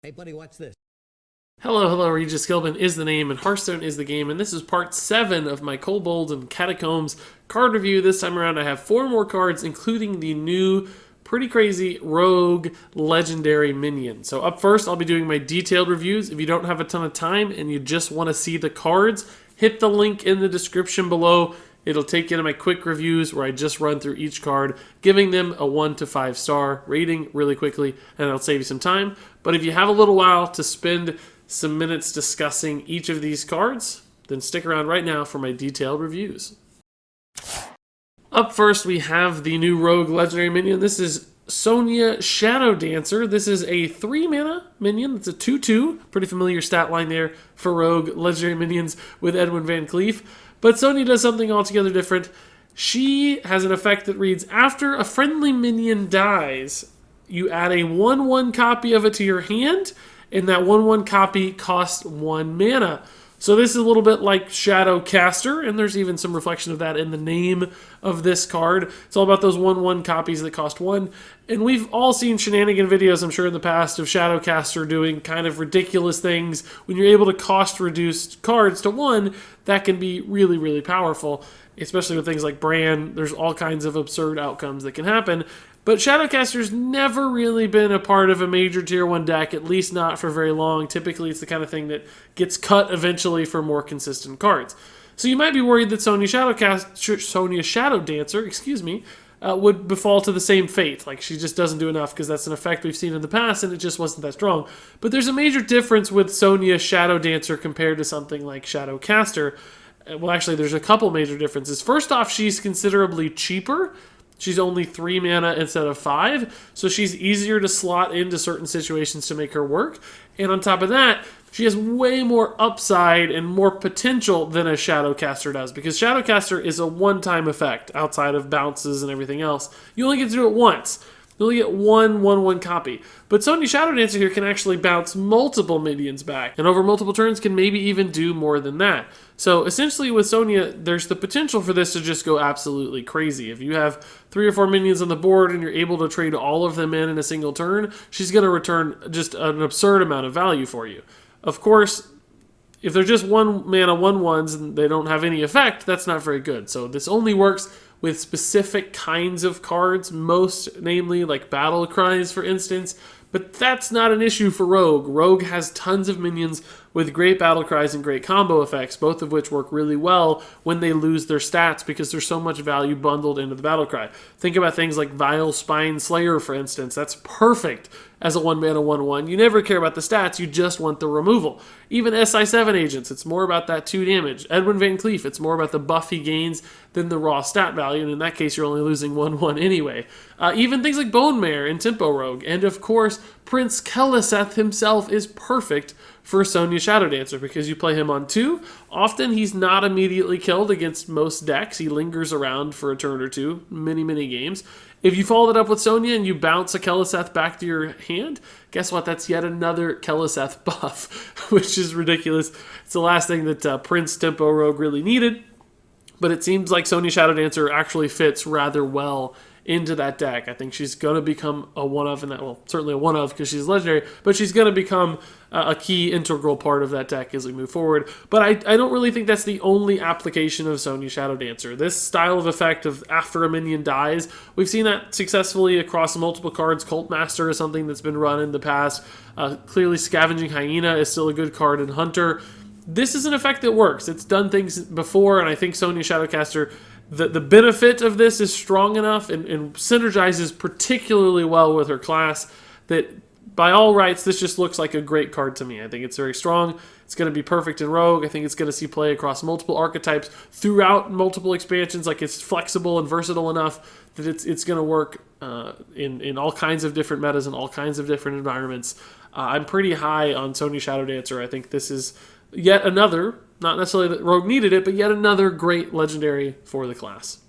Hey, buddy, watch this. Hello, Regis Gilbin is the name, and Hearthstone is the game, and this is part 7 of my Kobolds and Catacombs card review. This time around I have 4 more cards, including the new, pretty crazy, Rogue Legendary Minion. So up first, I'll be doing my detailed reviews. If you don't have a ton of time and you just want to see the cards, hit the link in the description below. It'll take you to my quick reviews where I just run through each card, giving them a 1 to 5 star rating really quickly, and it'll save you some time. But if you have a little while to spend some minutes discussing each of these cards, then stick around right now for my detailed reviews. Up first, we have the new Rogue Legendary Minion. This is Sonya Shadowdancer. This is a 3-mana minion. It's a 2/2. Pretty familiar stat line there for Rogue Legendary Minions with Edwin Van Cleef. But Sonya does something altogether different. She has an effect that reads, after a friendly minion dies, you add a 1/1 copy of it to your hand, and that 1/1 copy costs 1 mana. So this is a little bit like Shadowcaster, and there's even some reflection of that in the name of this card. It's all about those 1/1 copies that cost 1. And we've all seen shenanigan videos, I'm sure, in the past of Shadowcaster doing kind of ridiculous things. When you're able to cost reduce cards to 1, that can be really, really powerful, especially with things like Bran. There's all kinds of absurd outcomes that can happen. But Shadowcaster's never really been a part of a major tier 1 deck, at least not for very long. Typically, it's the kind of thing that gets cut eventually for more consistent cards. So you might be worried that Sonya Shadowdancer, would befall to the same fate. Like, she just doesn't do enough because that's an effect we've seen in the past and it just wasn't that strong. But there's a major difference with Sonya Shadowdancer compared to something like Shadowcaster. Well, actually, there's a couple major differences. First off, she's considerably cheaper. She's only 3 mana instead of 5, so she's easier to slot into certain situations to make her work. And on top of that, she has way more upside and more potential than a Shadowcaster does, because Shadowcaster is a one-time effect outside of bounces and everything else. You only get to do it once. You only get one 1/1 copy. But Sonya Shadowdancer here can actually bounce multiple minions back, and over multiple turns can maybe even do more than that. So essentially with Sonya, there's the potential for this to just go absolutely crazy. If you have 3 or 4 minions on the board and you're able to trade all of them in a single turn, she's going to return just an absurd amount of value for you. Of course, if they're just 1 mana 1/1s and they don't have any effect, that's not very good. So this only works with specific kinds of cards, most namely like battle cries, for instance. But that's not an issue for Rogue. Rogue has tons of minions with great battle cries and great combo effects, both of which work really well when they lose their stats because there's so much value bundled into the battle cry. Think about things like Vile Spine Slayer, for instance. That's perfect as a 1 mana 1/1. You never care about the stats, you just want the removal. Even SI7 agents, it's more about that 2 damage. Edwin Van Cleef, it's more about the buff he gains than the raw stat value, and in that case you're only losing 1/1 anyway. Even things like Bone Mare and Tempo Rogue, and of course Prince Keleseth himself is perfect for Sonya Shadowdancer because you play him on 2. Often he's not immediately killed against most decks. He lingers around for a turn or 2, many games. If you follow that up with Sonya and you bounce a Keleseth back to your hand, guess what? That's yet another Keleseth buff, which is ridiculous. It's the last thing that Prince Tempo Rogue really needed, but it seems like Sonya Shadowdancer actually fits rather well into that deck. I think she's going to become a one-of, and that, well, certainly a one-of because she's legendary, but she's going to become a key integral part of that deck as we move forward. But I don't really think that's the only application of Sonya Shadowdancer. This style of effect of after a minion dies, we've seen that successfully across multiple cards. Cult Master is something that's been run in the past. Clearly Scavenging Hyena is still a good card in Hunter. This is an effect that works. It's done things before, and I think Sonya Shadowcaster, the benefit of this is strong enough and synergizes particularly well with her class that by all rights, this just looks like a great card to me. I think it's very strong. It's going to be perfect in Rogue. I think it's going to see play across multiple archetypes throughout multiple expansions. Like, it's flexible and versatile enough that it's going to work in all kinds of different metas and all kinds of different environments. I'm pretty high on Sonya Shadowdancer. I think this is yet another, not necessarily that Rogue needed it, but yet another great legendary for the class.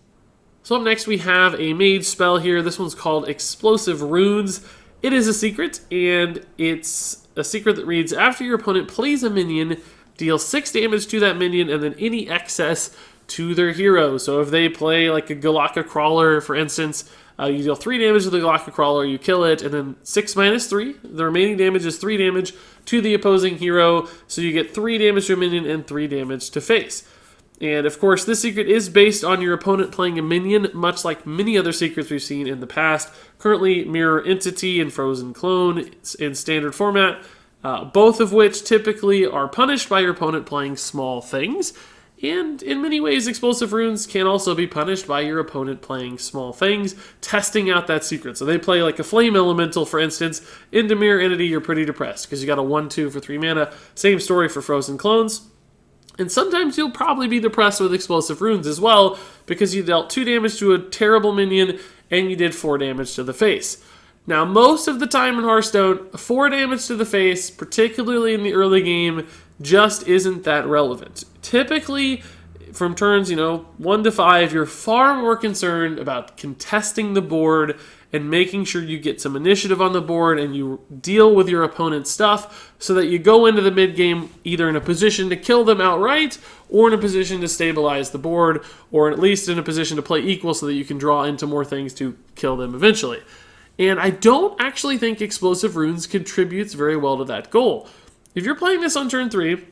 So up next we have a mage spell here. This one's called Explosive Runes. It is a secret, and it's a secret that reads, after your opponent plays a minion, deal 6 damage to that minion and then any excess to their hero. So if they play like a Galaka Crawler, for instance, You deal 3 damage to the Galactic Crawler, you kill it, and then 6 minus 3. The remaining damage is 3 damage to the opposing hero, so you get 3 damage to a minion and 3 damage to face. And of course, this secret is based on your opponent playing a minion, much like many other secrets we've seen in the past. Currently, Mirror Entity and Frozen Clone in standard format, both of which typically are punished by your opponent playing small things. And in many ways, Explosive Runes can also be punished by your opponent playing small things, testing out that secret. So they play like a Flame Elemental, for instance. Into Mirror Entity, you're pretty depressed because you got a 1/2 for 3 mana. Same story for Frozen Clones. And sometimes you'll probably be depressed with Explosive Runes as well, because you dealt 2 damage to a terrible minion, and you did 4 damage to the face. Now, most of the time in Hearthstone, 4 damage to the face, particularly in the early game, just isn't that relevant. Typically, from turns, 1 to 5, you're far more concerned about contesting the board and making sure you get some initiative on the board and you deal with your opponent's stuff so that you go into the mid-game either in a position to kill them outright or in a position to stabilize the board, or at least in a position to play equal so that you can draw into more things to kill them eventually. And I don't actually think Explosive Runes contributes very well to that goal. If you're playing this on turn 3,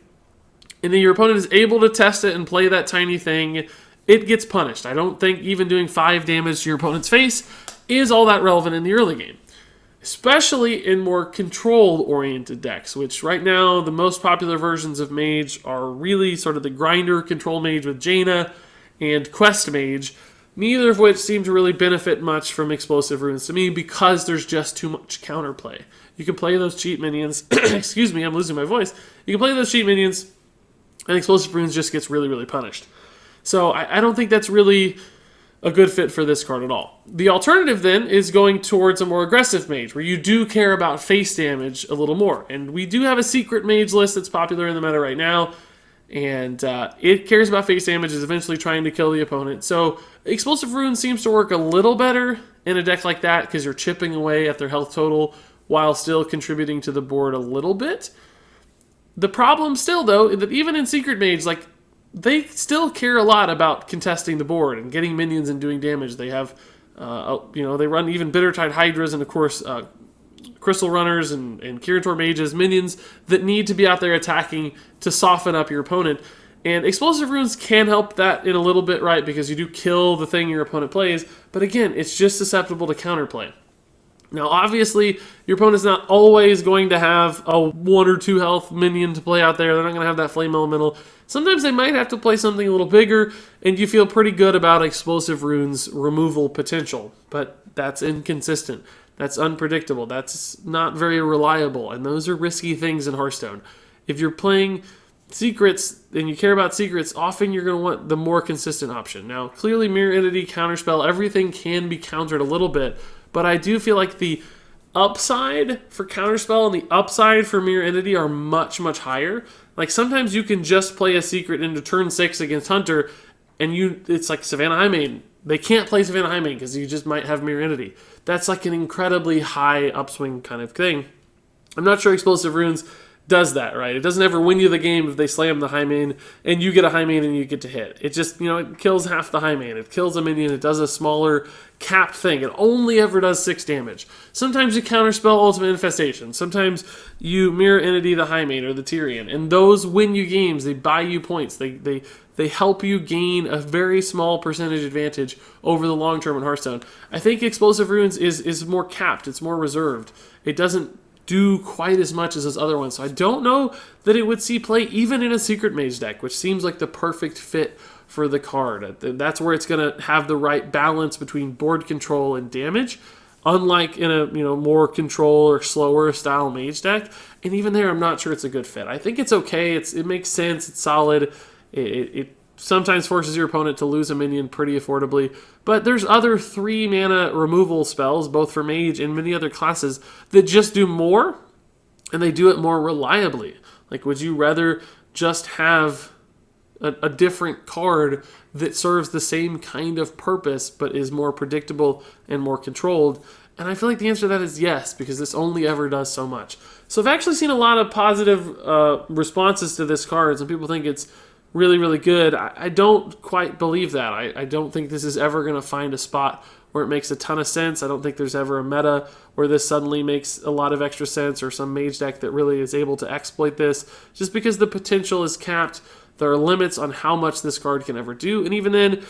and then your opponent is able to test it and play that tiny thing, it gets punished. I don't think even doing 5 damage to your opponent's face is all that relevant in the early game. Especially in more control-oriented decks, which right now the most popular versions of Mage are really sort of the grinder control Mage with Jaina and Quest Mage, neither of which seem to really benefit much from Explosive Runes to me because there's just too much counterplay. You can play those cheat minions, excuse me, I'm losing my voice. You can play those cheat minions, and Explosive Runes just gets really, really punished. So I don't think that's really a good fit for this card at all. The alternative then is going towards a more aggressive mage, where you do care about face damage a little more. And we do have a secret mage list that's popular in the meta right now, and it cares about face damage, is eventually trying to kill the opponent. So Explosive Runes seems to work a little better in a deck like that, because you're chipping away at their health total while still contributing to the board a little bit. The problem still, though, is that even in Secret Mage, they still care a lot about contesting the board and getting minions and doing damage. They have, they run even Bittertide Hydras and, of course, Crystal Runners and Kirator Mages, minions that need to be out there attacking to soften up your opponent. And Explosive Runes can help that in a little bit, right? Because you do kill the thing your opponent plays. But again, it's just susceptible to counterplay. Now, obviously, your opponent's not always going to have a 1 or 2 health minion to play out there. They're not going to have that Flame Elemental. Sometimes they might have to play something a little bigger, and you feel pretty good about Explosive Runes' removal potential. But that's inconsistent. That's unpredictable. That's not very reliable, and those are risky things in Hearthstone. If you're playing secrets and you care about secrets, often you're going to want the more consistent option. Now, clearly, Mirror Entity, Counterspell, everything can be countered a little bit, but I do feel like the upside for Counterspell and the upside for Mirror Entity are much, much higher. Like, sometimes you can just play a secret into turn 6 against Hunter, and it's like Savannah Highmaiden. They can't play Savannah Highmaiden because you just might have Mirror Entity. That's like an incredibly high upswing kind of thing. I'm not sure Explosive Runes does that, right? It doesn't ever win you the game if they slam the Highmaiden and you get a Highmaiden and you get to hit. It just, it kills half the Highmaiden. It kills a minion. It does a smaller capped thing. It only ever does 6 damage. Sometimes you counterspell Ultimate Infestation. Sometimes you Mirror Entity the Highmaiden or the Tyrion. And those win you games. They buy you points. They help you gain a very small percentage advantage over the long term in Hearthstone. I think Explosive Runes is more capped. It's more reserved. It doesn't do quite as much as those other ones. So I don't know that it would see play even in a Secret Mage deck, which seems like the perfect fit for the card. That's where it's going to have the right balance between board control and damage, unlike in a more control or slower style Mage deck. And even there, I'm not sure it's a good fit. I think it's okay. It makes sense. It's solid. It sometimes forces your opponent to lose a minion pretty affordably, but there's other 3 mana removal spells, both for Mage and many other classes, that just do more, and they do it more reliably. Like, would you rather just have a different card that serves the same kind of purpose, but is more predictable and more controlled? And I feel like the answer to that is yes, because this only ever does so much. So I've actually seen a lot of positive responses to this card. Some people think it's really, really good. I don't quite believe that. I don't think this is ever going to find a spot where it makes a ton of sense. I don't think there's ever a meta where this suddenly makes a lot of extra sense, or some mage deck that really is able to exploit this, just because the potential is capped. There are limits on how much this card can ever do, and even then,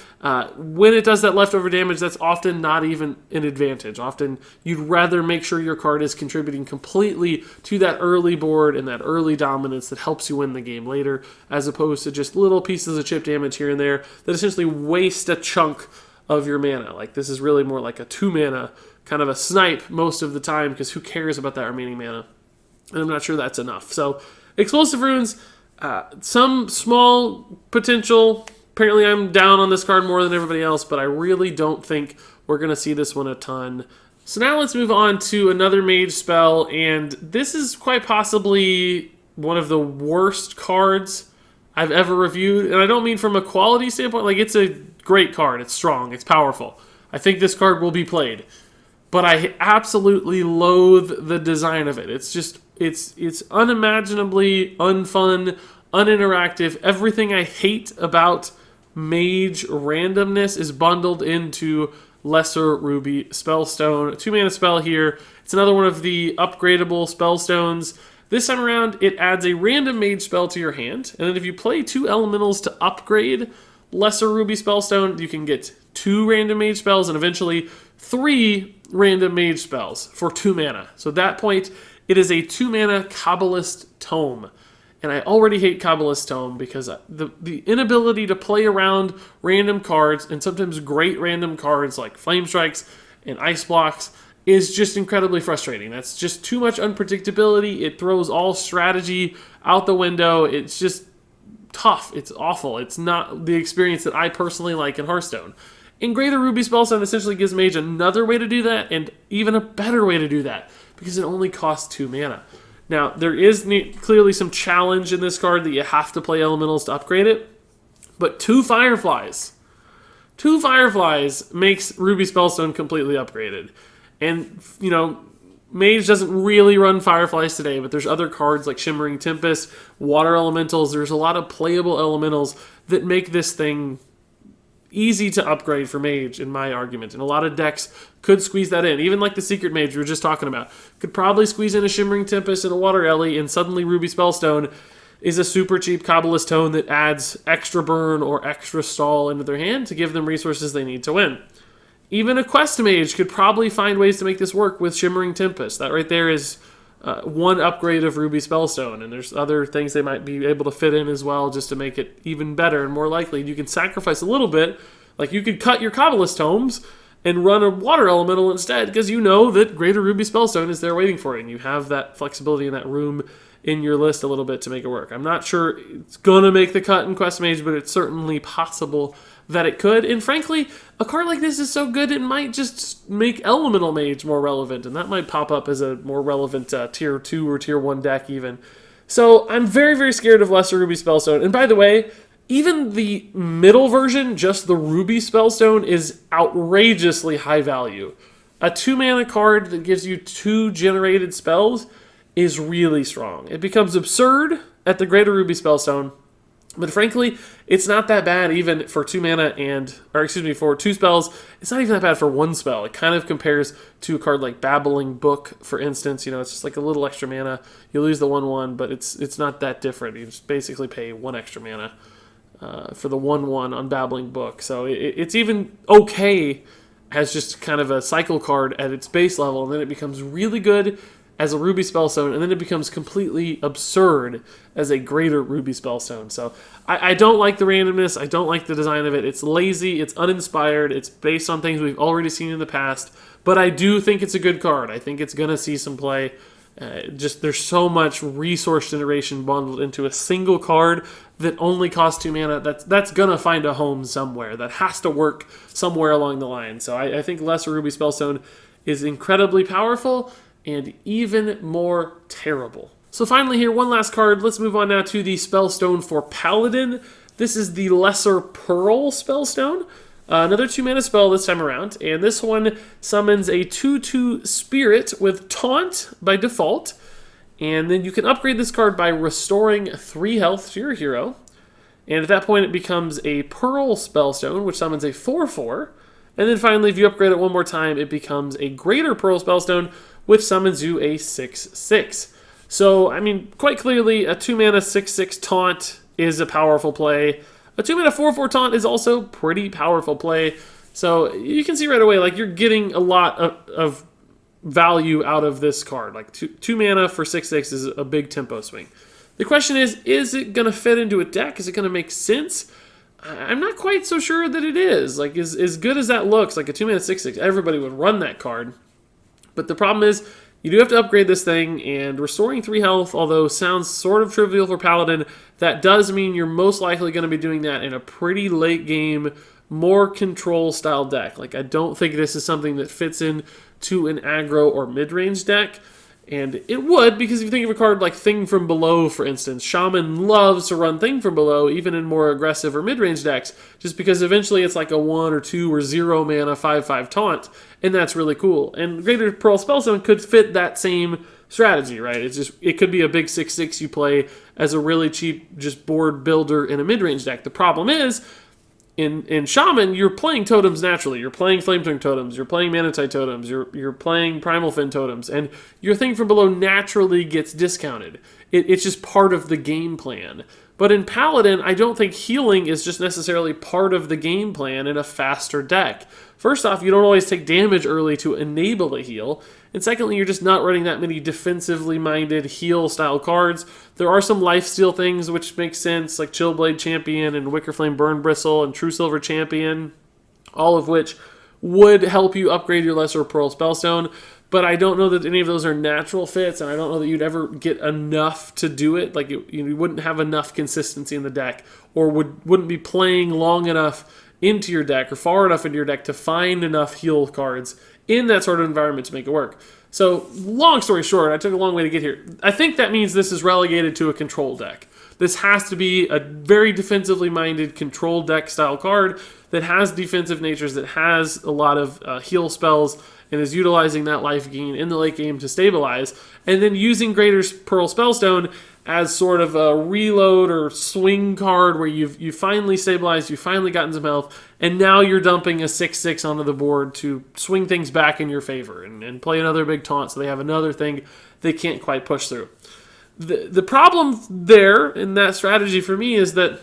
when it does that leftover damage, that's often not even an advantage. Often, you'd rather make sure your card is contributing completely to that early board and that early dominance that helps you win the game later, as opposed to just little pieces of chip damage here and there that essentially waste a chunk of your mana. Like, this is really more like a 2-mana kind of a snipe most of the time, because who cares about that remaining mana? And I'm not sure that's enough. So, Explosive Runes, some small potential. Apparently I'm down on this card more than everybody else, but I really don't think we're going to see this one a ton. So now let's move on to another mage spell, and this is quite possibly one of the worst cards I've ever reviewed. And I don't mean from a quality standpoint. Like, it's a great card. It's strong. It's powerful. I think this card will be played. But I absolutely loathe the design of it. It's just, it's unimaginably unfun, uninteractive. Everything I hate about mage randomness is bundled into Lesser Ruby Spellstone. A 2-mana spell here. It's another one of the upgradable Spellstones. This time around, it adds a random mage spell to your hand. And then if you play 2 elementals to upgrade Lesser Ruby Spellstone, you can get 2 random mage spells and eventually 3 random mage spells for 2 mana. So at that point, it is a 2-mana Kobolds Tome. And I already hate Kobolds Tome because the inability to play around random cards, and sometimes great random cards like Flame Strikes and Ice Blocks, is just incredibly frustrating. That's just too much unpredictability. It throws all strategy out the window. It's just tough. It's awful. It's not the experience that I personally like in Hearthstone. And Greater Ruby Spellstone essentially gives Mage another way to do that, and even a better way to do that, because it only costs 2 mana. Now, there is clearly some challenge in this card that you have to play elementals to upgrade it, but 2 Fireflies makes Ruby Spellstone completely upgraded. And, you know, Mage doesn't really run Fireflies today, but there's other cards like Shimmering Tempest, Water Elementals. There's a lot of playable elementals that make this thing easy to upgrade for Mage, in my argument. And a lot of decks could squeeze that in. Even like the Secret Mage we were just talking about. Could probably squeeze in a Shimmering Tempest and a Water Ellie, and suddenly Ruby Spellstone is a super cheap Kobolds Tome that adds extra burn or extra stall into their hand to give them resources they need to win. Even a Quest Mage could probably find ways to make this work with Shimmering Tempest. That right there is one upgrade of Ruby Spellstone, and there's other things they might be able to fit in as well just to make it even better and more likely. You can sacrifice a little bit, like you could cut your Kobolds Tomes and run a Water Elemental instead, because you know that Greater Ruby Spellstone is there waiting for it, and you have that flexibility in that room in your list a little bit to make it work. I'm not sure it's going to make the cut in Quest Mage, but it's certainly possible that it could. And frankly, a card like this is so good, it might just make Elemental Mage more relevant, and that might pop up as a more relevant Tier 2 or Tier 1 deck even. So I'm very, very scared of Lesser Ruby Spellstone. And by the way, even the middle version, just the Ruby Spellstone, is outrageously high value. A 2-mana card that gives you 2 generated spells is really strong. It becomes absurd at the Greater Ruby Spellstone, but frankly, it's not that bad even for 2 mana for 2 spells. It's not even that bad for 1 spell. It kind of compares to a card like Babbling Book, for instance. You know, it's just like a little extra mana. You lose the 1/1, but it's not that different. You just basically pay 1 extra mana for the 1/1 on Babbling Book. So it's even okay as just kind of a cycle card at its base level, and then it becomes really good as a Ruby Spellstone, and then it becomes completely absurd as a Greater Ruby Spellstone. So I don't like the randomness. I don't like the design of it. It's lazy. It's uninspired. It's based on things we've already seen in the past. But I do think it's a good card. I think it's going to see some play. Just there's so much resource generation bundled into a single card that only costs 2 mana. That's going to find a home somewhere. That has to work somewhere along the line. So I think Lesser Ruby Spellstone is incredibly powerful and even more terrible. So finally here, one last card. Let's move on now to the Spellstone for Paladin. This is the Lesser Pearl Spellstone. Another 2-mana spell this time around, and this one summons a 2/2 Spirit with Taunt by default, and then you can upgrade this card by restoring 3 health to your hero, and at that point it becomes a Pearl Spellstone, which summons a 4/4, And then finally, if you upgrade it one more time, it becomes a Greater Pearl Spellstone, which summons you a 6/6. So, I mean, quite clearly, a 2-mana 6/6 taunt is a powerful play. A 2-mana 4/4 taunt is also pretty powerful play. So you can see right away, like, you're getting a lot of value out of this card. Like, two mana for 6/6 is a big tempo swing. The question is it going to fit into a deck? Is it going to make sense? I'm not quite so sure that it is. Like, as good as that looks, like a 2-mana 6/6, everybody would run that card. But the problem is, you do have to upgrade this thing, and restoring 3 health, although sounds sort of trivial for Paladin, that does mean you're most likely going to be doing that in a pretty late game, more control style deck. Like, I don't think this is something that fits in to an aggro or mid-range deck. And it would, because if you think of a card like Thing from Below, for instance, Shaman loves to run Thing from Below, even in more aggressive or mid-range decks, just because eventually it's like a 1 or 2 or 0 mana 5/5 taunt, and that's really cool. And Greater Pearl Spellstone could fit that same strategy, right? It could be a big 6/6 you play as a really cheap just board builder in a mid-range deck. The problem is, in Shaman, you're playing totems naturally. You're playing Flametongue totems, you're playing Manatite totems, you're playing Primal Fin totems, and your Thing from Below naturally gets discounted. It's just part of the game plan. But in Paladin, I don't think healing is just necessarily part of the game plan in a faster deck. First off, you don't always take damage early to enable a heal. And secondly, you're just not running that many defensively minded heal-style cards. There are some lifesteal things which make sense, like Chillblade Champion and Wickerflame Burn Bristle and True Silver Champion, all of which would help you upgrade your Lesser Pearl Spellstone. But I don't know that any of those are natural fits, and I don't know that you'd ever get enough to do it. Like, you wouldn't have enough consistency in the deck, or wouldn't be playing long enough into your deck or far enough into your deck to find enough heal cards in that sort of environment to make it work. So, long story short, I took a long way to get here. I think that means this is relegated to a control deck. This has to be a very defensively minded control deck style card that has defensive natures, that has a lot of heal spells, and is utilizing that life gain in the late game to stabilize, and then using Greater Pearl Spellstone as sort of a reload or swing card where you've finally stabilized, you've finally gotten some health, and now you're dumping a 6/6 onto the board to swing things back in your favor and play another big taunt so they have another thing they can't quite push through. The problem there in that strategy for me is that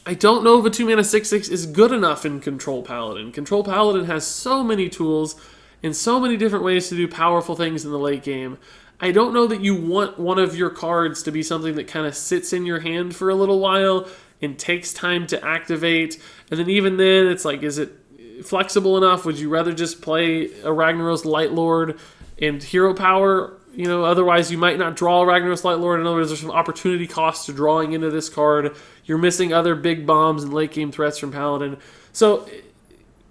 I don't know if a 2-mana 6/6 is good enough in Control Paladin. Control Paladin has so many tools and so many different ways to do powerful things in the late game. I don't know that you want one of your cards to be something that kind of sits in your hand for a little while and takes time to activate. And then even then, it's like, is it flexible enough? Would you rather just play a Ragnaros Lightlord and hero power? You know, otherwise you might not draw a Ragnaros Lightlord. In other words, there's some opportunity cost to drawing into this card. You're missing other big bombs and late game threats from Paladin. So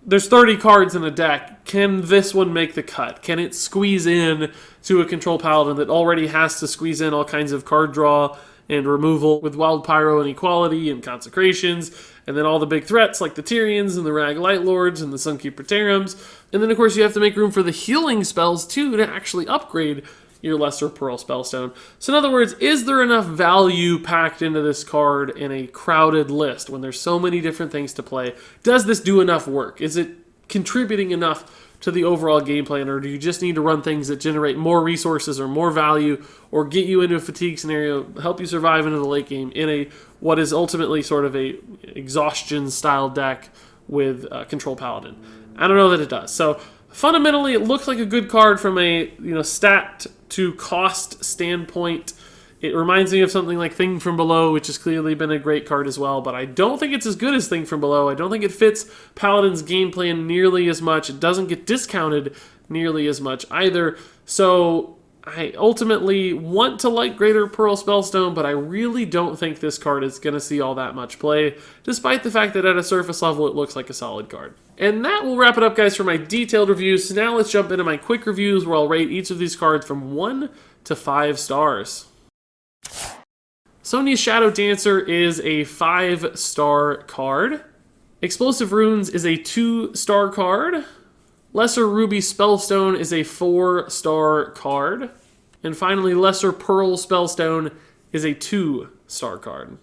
there's 30 cards in a deck. Can this one make the cut? Can it squeeze in to a Control Paladin that already has to squeeze in all kinds of card draw and removal with Wild Pyro and Equality and Consecrations, and then all the big threats like the Tyrians and the Rag Lightlords and the Sunkeeper Terrams. And then, of course, you have to make room for the healing spells, too, to actually upgrade your Lesser Pearl Spellstone. So in other words, is there enough value packed into this card in a crowded list when there's so many different things to play? Does this do enough work? Is it contributing enough to the overall game plan, or do you just need to run things that generate more resources or more value or get you into a fatigue scenario, help you survive into the late game in a what is ultimately sort of a exhaustion style deck with Control Paladin? I don't know that it does. So fundamentally, it looks like a good card from a stat to cost standpoint. It reminds me of something like Thing from Below, which has clearly been a great card as well, but I don't think it's as good as Thing from Below. I don't think it fits Paladin's game plan nearly as much. It doesn't get discounted nearly as much either. So I ultimately want to like Greater Pearl Spellstone, but I really don't think this card is going to see all that much play, despite the fact that at a surface level it looks like a solid card. And that will wrap it up, guys, for my detailed reviews. So now let's jump into my quick reviews where I'll rate each of these cards from 1 to 5 stars. Sonya Shadowdancer is a 5-star card. Explosive Runes is a 2-star card. Lesser Ruby Spellstone is a 4-star card. And finally, Lesser Pearl Spellstone is a 2-star card.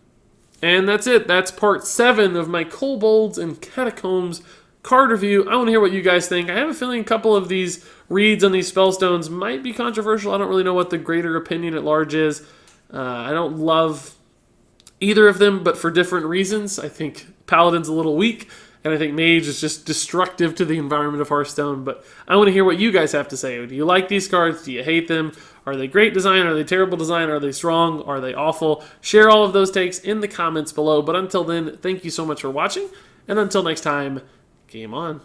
And that's it. That's part 7 of my Kobolds and Catacombs card review. I want to hear what you guys think. I have a feeling a couple of these reads on these Spellstones might be controversial. I don't really know what the greater opinion at large is. I don't love either of them, but for different reasons. I think Paladin's a little weak, and I think Mage is just destructive to the environment of Hearthstone. But I want to hear what you guys have to say. Do you like these cards? Do you hate them? Are they great design? Are they terrible design? Are they strong? Are they awful? Share all of those takes in the comments below. But until then, thank you so much for watching. And until next time, game on.